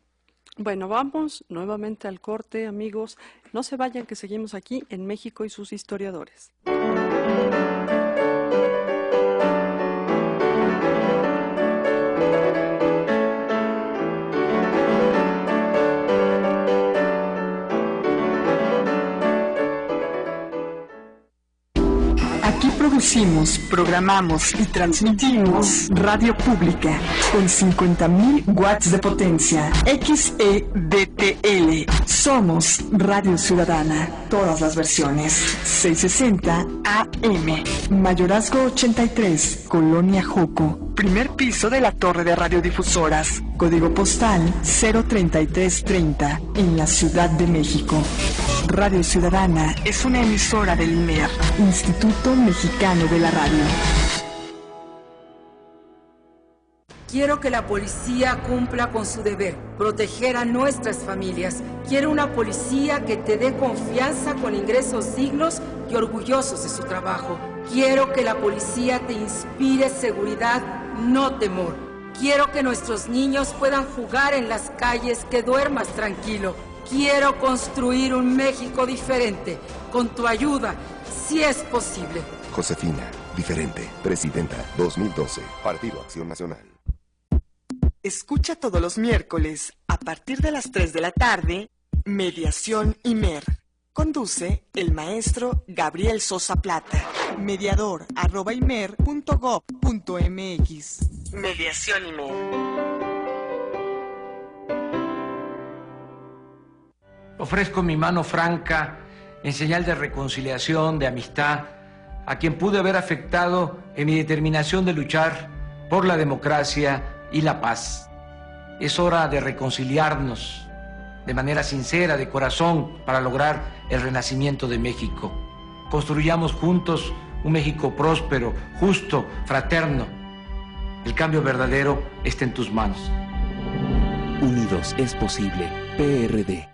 Bueno, vamos nuevamente al corte, amigos. No se vayan, que seguimos aquí en México y sus historiadores. Aquí producimos, programamos y transmitimos radio pública con 50.000 watts de potencia. XEDTL. Somos Radio Ciudadana. Todas las versiones. 660 AM. Mayorazgo 83. Colonia Joco. Primer piso de la torre de radiodifusoras. Código postal 03330. En la Ciudad de México. Radio Ciudadana es una emisora del IMER, Instituto Mexicano de la Radio. Quiero que la policía cumpla con su deber, proteger a nuestras familias. Quiero una policía que te dé confianza con ingresos dignos y orgullosos de su trabajo. Quiero que la policía te inspire seguridad, no temor. Quiero que nuestros niños puedan jugar en las calles, que duermas tranquilo. Quiero construir un México diferente, con tu ayuda, si es posible. Josefina, diferente, presidenta, 2012, Partido Acción Nacional. Escucha todos los miércoles, a partir de las 3 de la tarde, Mediación IMER. Conduce el maestro Gabriel Sosa Plata, mediador@imer.gov.mx. Mediación IMER. Ofrezco mi mano franca en señal de reconciliación, de amistad, a quien pude haber afectado en mi determinación de luchar por la democracia y la paz. Es hora de reconciliarnos de manera sincera, de corazón, para lograr el renacimiento de México. Construyamos juntos un México próspero, justo, fraterno. El cambio verdadero está en tus manos. Unidos es posible. PRD.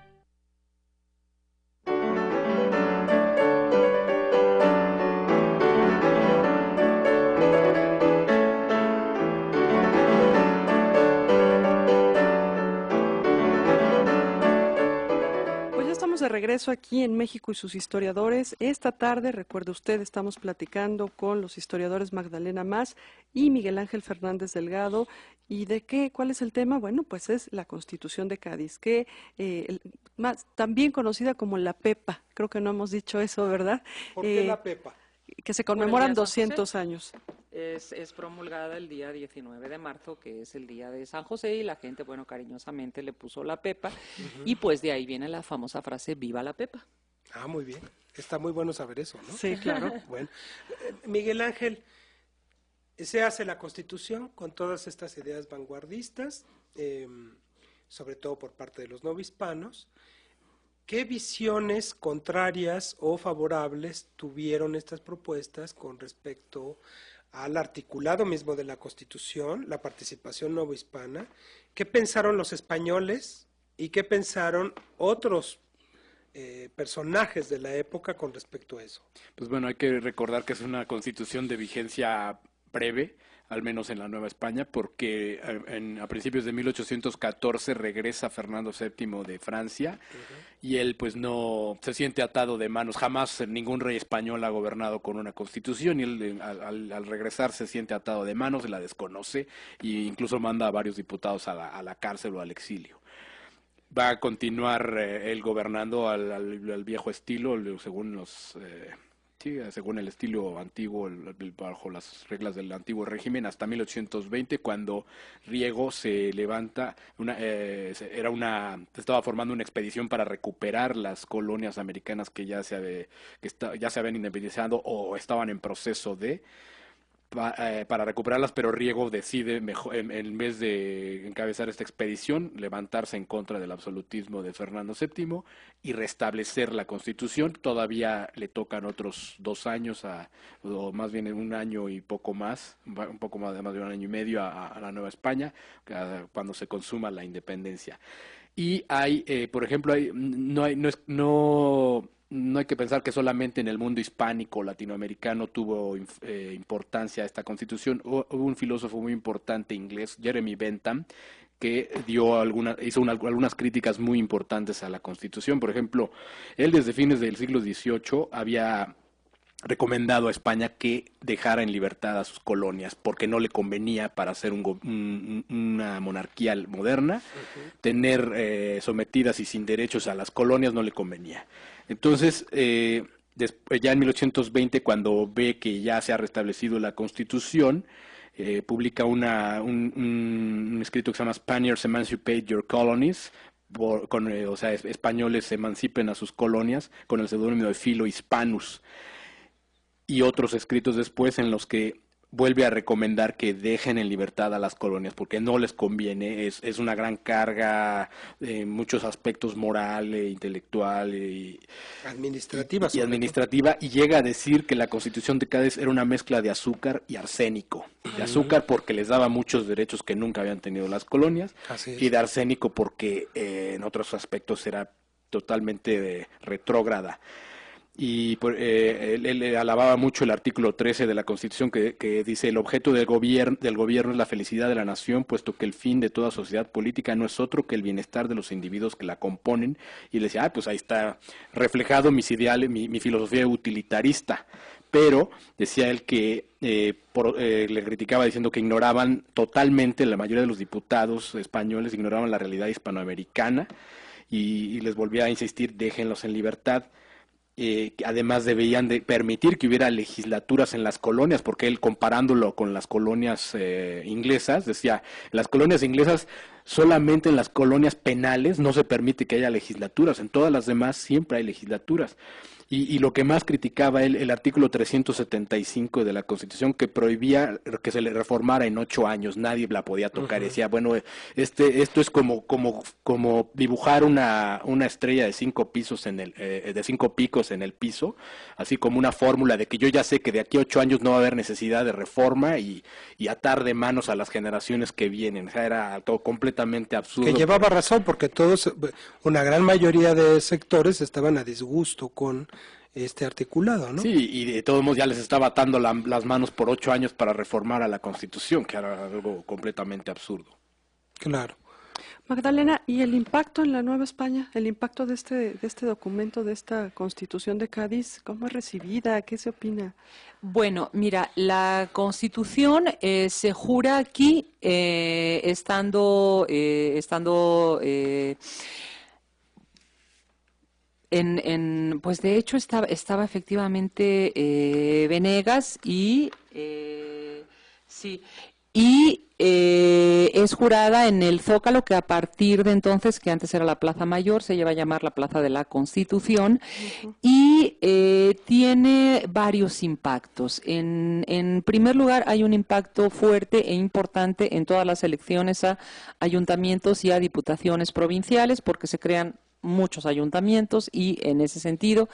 De regreso aquí en México y sus historiadores. Esta tarde, recuerde usted, estamos platicando con los historiadores Magdalena Mas y Miguel Ángel Fernández Delgado. ¿Y de qué? ¿Cuál es el tema? Bueno, pues es la Constitución de Cádiz, que también conocida como la Pepa. Creo que no hemos dicho eso, ¿verdad? ¿Por qué la Pepa? Que se conmemoran 200 años. Es promulgada el día 19 de marzo, que es el día de San José, y la gente, bueno, cariñosamente le puso la Pepa, y pues de ahí viene la famosa frase, ¡viva la Pepa! Ah, muy bien. Está muy bueno saber eso, ¿no? Sí, claro. Bueno, Miguel Ángel, se hace la Constitución con todas estas ideas vanguardistas, sobre todo por parte de los novohispanos. ¿Qué visiones contrarias o favorables tuvieron estas propuestas con respecto al articulado mismo de la Constitución, la participación novohispana? ¿Qué pensaron los españoles y qué pensaron otros personajes de la época con respecto a eso? Pues bueno, hay que recordar que es una Constitución de vigencia breve, al menos en la Nueva España, porque a principios de 1814 regresa Fernando VII de Francia, y él pues no se siente atado de manos. Jamás ningún rey español ha gobernado con una constitución, y él al regresar se siente atado de manos, la desconoce e incluso manda a varios diputados a la cárcel o al exilio. Va a continuar él gobernando al viejo estilo, según los... según el estilo antiguo, bajo las reglas del antiguo régimen, hasta 1820, cuando Riego se levanta, estaba formando una expedición para recuperar las colonias americanas que ya se habían independizado o estaban en proceso de, para recuperarlas, pero Riego decide, mejor, en vez de encabezar esta expedición, levantarse en contra del absolutismo de Fernando VII y restablecer la Constitución. Todavía le tocan otros 2 años, o más bien 1 año y poco más, un poco más de 1 año y medio a la Nueva España, cuando se consuma la independencia. Y hay, por ejemplo, no hay que pensar que solamente en el mundo hispánico o latinoamericano tuvo importancia esta Constitución. Hubo un filósofo muy importante inglés, Jeremy Bentham, que hizo algunas críticas muy importantes a la Constitución. Por ejemplo, él desde fines del siglo XVIII había recomendado a España que dejara en libertad a sus colonias, porque no le convenía para ser una monarquía moderna, tener sometidas y sin derechos a las colonias no le convenía. Entonces, ya en 1820, cuando ve que ya se ha restablecido la Constitución, publica un escrito que se llama Spaniards Emancipate Your Colonies, o sea, españoles emancipen a sus colonias, con el seudónimo de Philo Hispanus, y otros escritos después en los que vuelve a recomendar que dejen en libertad a las colonias porque no les conviene, es una gran carga en muchos aspectos moral, intelectual y administrativa, y llega a decir que la Constitución de Cádiz era una mezcla de azúcar y arsénico. De azúcar porque les daba muchos derechos que nunca habían tenido las colonias, y de arsénico porque en otros aspectos era totalmente retrógrada. Y él alababa mucho el artículo 13 de la Constitución que dice: el objeto del gobierno es la felicidad de la nación, puesto que el fin de toda sociedad política no es otro que el bienestar de los individuos que la componen. Y le decía, pues ahí está reflejado mis ideales, mi filosofía utilitarista. Pero decía él que le criticaba diciendo que ignoraban totalmente, la mayoría de los diputados españoles ignoraban la realidad hispanoamericana, y les volvía a insistir, déjenlos en libertad. Además debían de permitir que hubiera legislaturas en las colonias, porque él, comparándolo con las colonias inglesas, decía, en las colonias inglesas, solamente en las colonias penales no se permite que haya legislaturas, en todas las demás siempre hay legislaturas. Y lo que más criticaba él, el artículo 375 de la Constitución, que prohibía que se le reformara en 8 años, nadie la podía tocar. Decía, bueno, esto es como dibujar una estrella de 5 pisos de 5 picos en el piso, así como una fórmula de que yo ya sé que de aquí a 8 años no va a haber necesidad de reforma, y atar de manos a las generaciones que vienen. O sea, era todo completamente absurdo. Que llevaba razón, porque una gran mayoría de sectores estaban a disgusto con este articulado, ¿no? Sí, y de todos modos ya les estaba atando las manos por 8 años para reformar a la Constitución, que era algo completamente absurdo. Claro. Magdalena, ¿y el impacto en la Nueva España, el impacto de este documento, de esta Constitución de Cádiz, cómo es recibida? ¿Qué se opina? Bueno, mira, la Constitución se jura aquí pues de hecho estaba efectivamente Venegas y es jurada en el Zócalo, que a partir de entonces, que antes era la Plaza Mayor, se lleva a llamar la Plaza de la Constitución. Y tiene varios impactos. En primer lugar, hay un impacto fuerte e importante en todas las elecciones a ayuntamientos y a diputaciones provinciales, porque se crean muchos ayuntamientos y en ese sentido,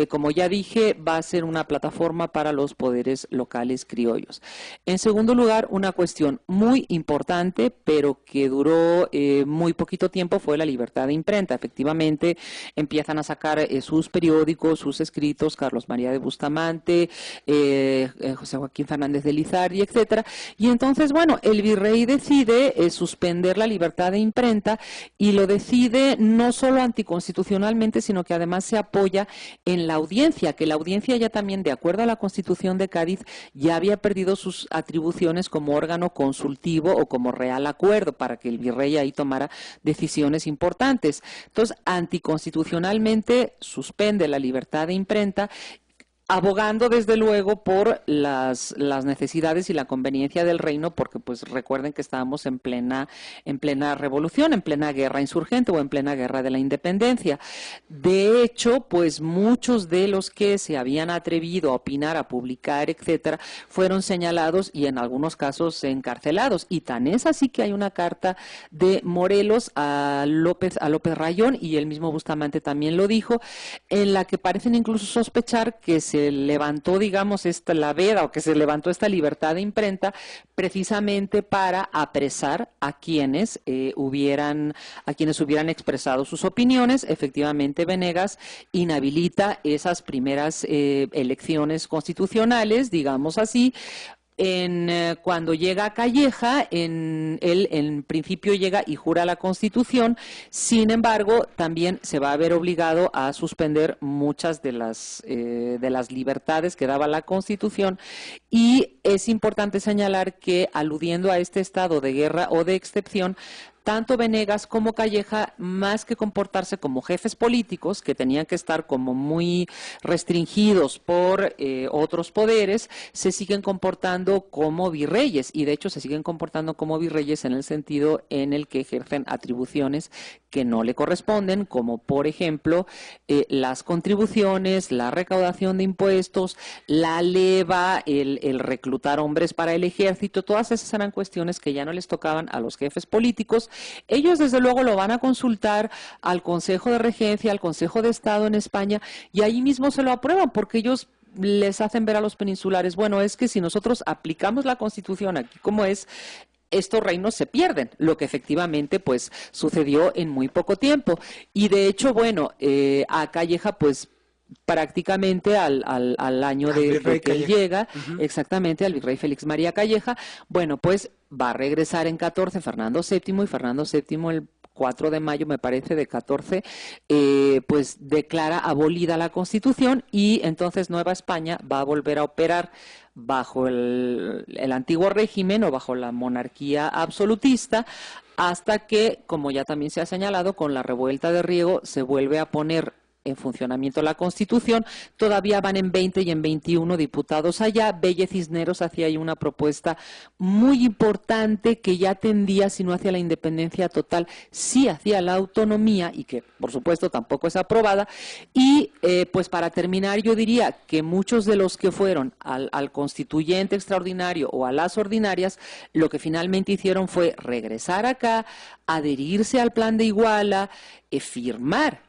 como ya dije, va a ser una plataforma para los poderes locales criollos. En segundo lugar, una cuestión muy importante, pero que duró muy poquito tiempo, fue la libertad de imprenta. Efectivamente, empiezan a sacar sus periódicos, sus escritos, Carlos María de Bustamante, José Joaquín Fernández de Lizardi, etcétera. Y entonces, bueno, el virrey decide suspender la libertad de imprenta, y lo decide no solo anticonstitucionalmente, sino que además se apoya en la audiencia, que la audiencia ya también, de acuerdo a la Constitución de Cádiz, ya había perdido sus atribuciones como órgano consultivo o como real acuerdo para que el virrey ahí tomara decisiones importantes. Entonces, anticonstitucionalmente suspende la libertad de imprenta, abogando desde luego por las necesidades y la conveniencia del reino, porque pues recuerden que estábamos en plena revolución, en plena guerra insurgente o en plena guerra de la independencia. De hecho, pues muchos de los que se habían atrevido a opinar, a publicar, etcétera, fueron señalados y en algunos casos encarcelados. Y tan es así que hay una carta de Morelos a López Rayón, y el mismo Bustamante también lo dijo, en la que parecen incluso sospechar que se levantó, digamos, la veda, o que se levantó esta libertad de imprenta precisamente para apresar a quienes hubieran expresado sus opiniones. Efectivamente, Venegas inhabilita esas primeras elecciones constitucionales, digamos así. Cuando llega a Calleja, él en principio llega y jura la Constitución. Sin embargo, también se va a ver obligado a suspender muchas de las libertades que daba la Constitución, y es importante señalar que, aludiendo a este estado de guerra o de excepción, tanto Venegas como Calleja, más que comportarse como jefes políticos, que tenían que estar como muy restringidos por otros poderes, se siguen comportando como virreyes, y de hecho se siguen comportando como virreyes en el sentido en el que ejercen atribuciones que no le corresponden, como por ejemplo las contribuciones, la recaudación de impuestos, la leva, el reclutar hombres para el ejército. Todas esas eran cuestiones que ya no les tocaban a los jefes políticos. Ellos desde luego lo van a consultar al Consejo de Regencia, al Consejo de Estado en España, y ahí mismo se lo aprueban, porque ellos les hacen ver a los peninsulares, bueno, es que si nosotros aplicamos la Constitución aquí como es, estos reinos se pierden, lo que efectivamente pues sucedió en muy poco tiempo. Y de hecho, bueno, a Calleja pues prácticamente al año de que él llega, exactamente, al virrey Félix María Calleja, bueno, pues va a regresar en 14 Fernando VII, y Fernando VII el 4 de mayo, me parece, de 14, pues declara abolida la Constitución, y entonces Nueva España va a volver a operar bajo el antiguo régimen o bajo la monarquía absolutista, hasta que, como ya también se ha señalado, con la revuelta de Riego se vuelve a poner en funcionamiento la Constitución. Todavía van en 20 y en 21 diputados allá. Belle Cisneros hacía ahí una propuesta muy importante que ya tendía, si no hacia la independencia total, sí hacia la autonomía, y que por supuesto tampoco es aprobada. Y pues para terminar, yo diría que muchos de los que fueron al constituyente extraordinario o a las ordinarias, lo que finalmente hicieron fue regresar acá, adherirse al Plan de Iguala, firmar,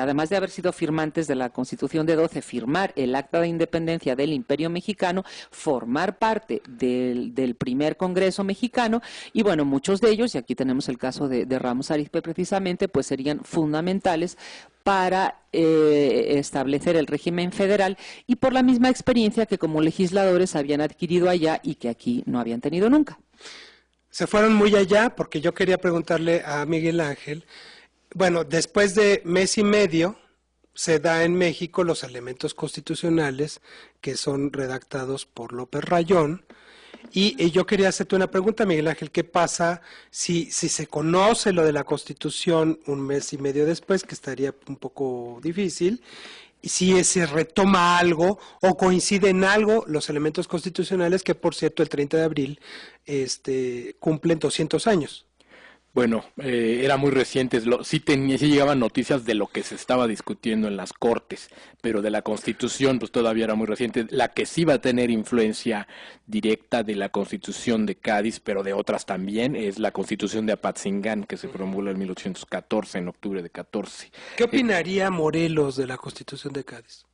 además de haber sido firmantes de la Constitución de 12, firmar el Acta de Independencia del Imperio Mexicano, formar parte del primer Congreso mexicano, y bueno, muchos de ellos, y aquí tenemos el caso de Ramos Arizpe precisamente, pues serían fundamentales para establecer el régimen federal, y por la misma experiencia que como legisladores habían adquirido allá y que aquí no habían tenido nunca. Se fueron muy allá, porque yo quería preguntarle a Miguel Ángel. Bueno, después de mes y medio se da en México los elementos constitucionales que son redactados por López Rayón, y yo quería hacerte una pregunta, Miguel Ángel. ¿Qué pasa si se conoce lo de la Constitución un mes y medio después, que estaría un poco difícil, y si se retoma algo o coincide en algo los elementos constitucionales, que por cierto el 30 de abril cumplen 200 años? Bueno, era muy reciente, sí llegaban noticias de lo que se estaba discutiendo en las Cortes, pero de la Constitución pues todavía era muy reciente. La que sí va a tener influencia directa de la Constitución de Cádiz, pero de otras también, es la Constitución de Apatzingán, que se promulga en 1814, en octubre de 14. ¿Qué opinaría Morelos de la Constitución de Cádiz?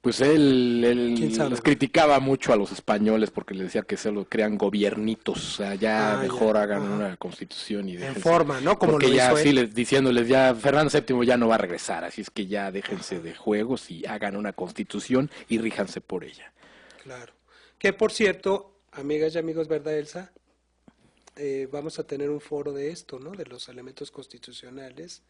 Pues él les criticaba mucho a los españoles porque les decía que se lo crean gobiernitos, o sea, ya mejor hagan una constitución y déjense. En forma, ¿no? Como porque lo ya hizo así él. diciéndoles, ya Fernando VII ya no va a regresar, así es que ya déjense de juegos y hagan una constitución y ríjanse por ella. Claro. Que por cierto, amigas y amigos, ¿verdad, Elsa? Vamos a tener un foro de esto, ¿no? De los elementos constitucionales,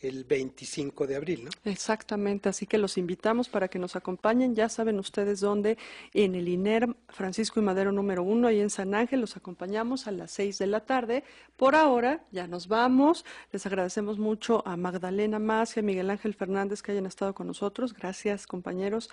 el 25 de abril, ¿no? Exactamente, así que los invitamos para que nos acompañen. Ya saben ustedes dónde, en el INER Francisco y Madero número 1, ahí en San Ángel. Los acompañamos a las 6 de la tarde. Por ahora, ya nos vamos. Les agradecemos mucho a Magdalena Mas y a Miguel Ángel Fernández que hayan estado con nosotros. Gracias, compañeros.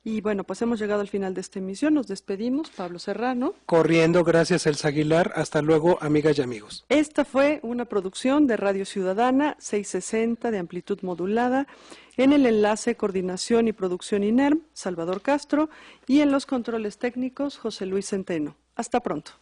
Y bueno, pues hemos llegado al final de esta emisión. Nos despedimos. Pablo Serrano. Corriendo, gracias Elsa Aguilar. Hasta luego, amigas y amigos. Esta fue una producción de Radio Ciudadana 660 de amplitud modulada. En el enlace, coordinación y producción INERM, Salvador Castro. Y en los controles técnicos, José Luis Centeno. Hasta pronto.